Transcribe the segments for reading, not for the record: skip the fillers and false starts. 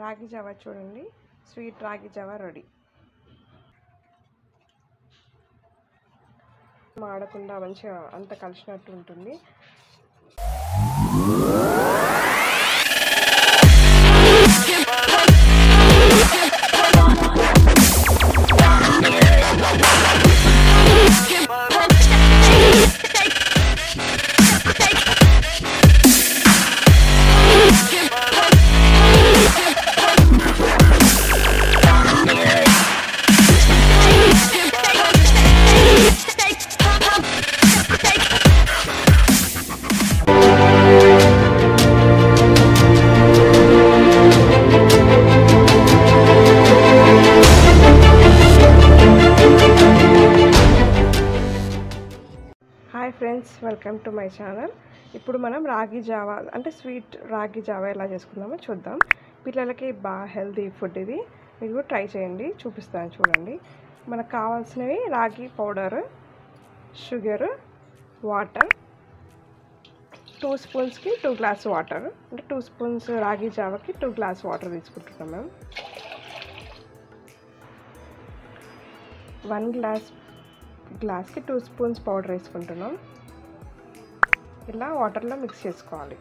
రాగి జావా చూడండి, స్వీట్ రాగి జావా రెడీ. మాడకుండా మంచిగా అంత కలిసినట్టు ఉంటుంది. Hi friends, welcome to my channel. ఇప్పుడు మనం రాగి జావా అంటే స్వీట్ రాగి జావా ఎలా చేసుకుందామో చూద్దాం. పిల్లలకి బాగా హెల్తీ ఫుడ్ ఇది. మీరు కూడా ట్రై చేయండి, చూపిస్తాను చూడండి. మనకు కావాల్సినవి రాగి powder, sugar, water. 2 స్పూన్స్కి 2 glass water, అంటే 2 స్పూన్స్ రాగి జావాకి 2 గ్లాస్ వాటర్ తీసుకుంటున్నాం మేము. 1 గ్లాస్కి 2 స్పూన్స్ పౌడర్ వేసుకుంటున్నాం. ఇలా వాటర్లో మిక్స్ చేసుకోవాలి.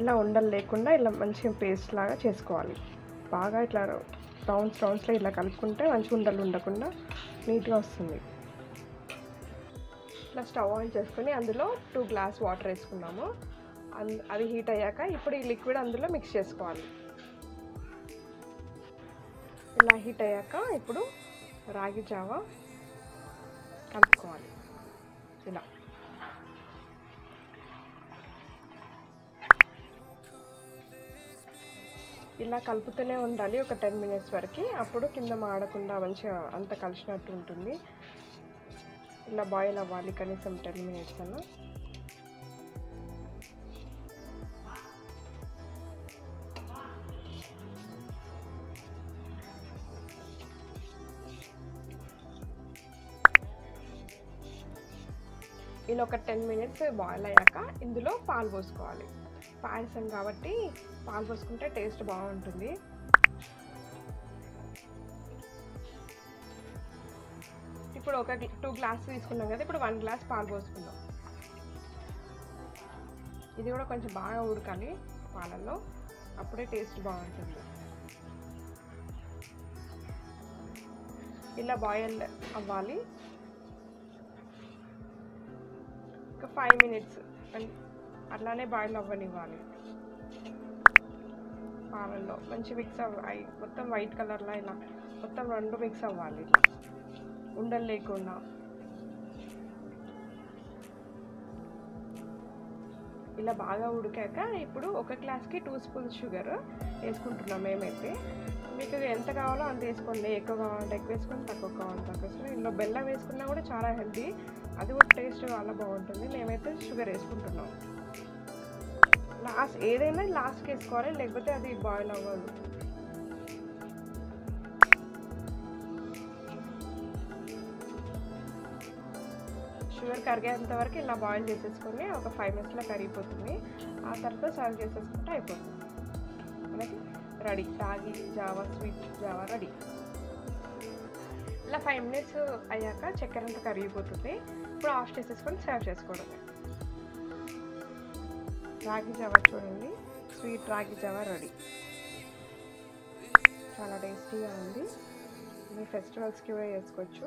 ఇలా ఉండలు లేకుండా ఇలా మంచిగా పేస్ట్ లాగా చేసుకోవాలి. బాగా ఇట్లా రౌండ్స్లో ఇలా కలుపుకుంటే మంచి ఉండలు ఉండకుండా నీట్గా వస్తుంది. ఇట్లా స్టవ్ ఆన్ చేసుకొని అందులో 2 గ్లాస్ వాటర్ వేసుకున్నాము. అది హీట్ అయ్యాక ఇప్పుడు ఈ లిక్విడ్ అందులో మిక్స్ చేసుకోవాలి. ఇలా హీట్ అయ్యాక ఇప్పుడు రాగి జావా కలుపుకోవాలి. ఇలా కలుపుతూనే ఉండాలి ఒక 10 మినిట్స్ వరకు. అప్పుడు కింద మాడకుండా మంచిగా అంత కలిసినట్టు ఉంటుంది. ఇలా బాయిల్ అవ్వాలి కనీసం 10 మినిట్స్ అన్న. ఇలా ఒక 10 మినిట్స్ బాయిల్ అయ్యాక ఇందులో పాలు పోసుకోవాలి. పాయసం కాబట్టి పాలు పోసుకుంటే టేస్ట్ బాగుంటుంది. ఇప్పుడు ఒక 2 గ్లాస్ తీసుకున్నాం కదా, ఇప్పుడు 1 గ్లాస్ పాలు పోసుకుందాం. ఇది కూడా కొంచెం బాగా ఉడకాలి పాలల్లో, అప్పుడే టేస్ట్ బాగుంటుంది. ఇలా బాయిల్ అవ్వాలి ఒక 5 మినిట్స్ అట్లానే బాయిల్ అవ్వనివ్వాలి. పాలల్లో మంచి మిక్స్ అవ్వాలి, మొత్తం వైట్ కలర్లో ఇలా మొత్తం 2 మిక్స్ అవ్వాలి. ఇట్లా ఉండలు లేకుండా ఇలా బాగా ఉడికాక ఇప్పుడు ఒక గ్లాస్కి 2 స్పూన్స్ షుగర్ వేసుకుంటున్నాం మేమైతే. మీకు ఎంత కావాలో అంత వేసుకోండి. ఎక్కువ కావాలంటే ఎక్కువ వేసుకొని, తక్కువ కావాలంటే తక్కువ వేసుకొని. ఇందులో బెల్లం వేసుకున్నా కూడా చాలా హెల్తీ, అది కూడా టేస్ట్ చాలా బాగుంటుంది. మేమైతే షుగర్ వేసుకుంటున్నాం. ఏదైనా లాస్ట్కి వేసుకోవాలి, లేకపోతే అది బాయిల్ అవ్వదు. షుగర్ కరిగేంత వరకు ఇలా బాయిల్ చేసేసుకొని ఒక 5 మినిట్స్లో కరిగిపోతుంది. ఆ తర్వాత సర్వ్ చేసేసుకుంటే అయిపోతుంది. మనకి రెడీ రాగి జావా స్వీట్ జావా రెడీ. ఇలా 5 మినిట్స్ అయ్యాక చక్కెర అంతా కరిగిపోతుంది. ఇప్పుడు ఆఫ్ చేసేసుకొని సర్వ్ చేసుకోవడమే. రాగి జావా చూడండి, స్వీట్ రాగి జావా రెడీ. చాలా టేస్టీగా ఉంది. మీ ఫెస్టివల్స్కి కూడా చేసుకోవచ్చు.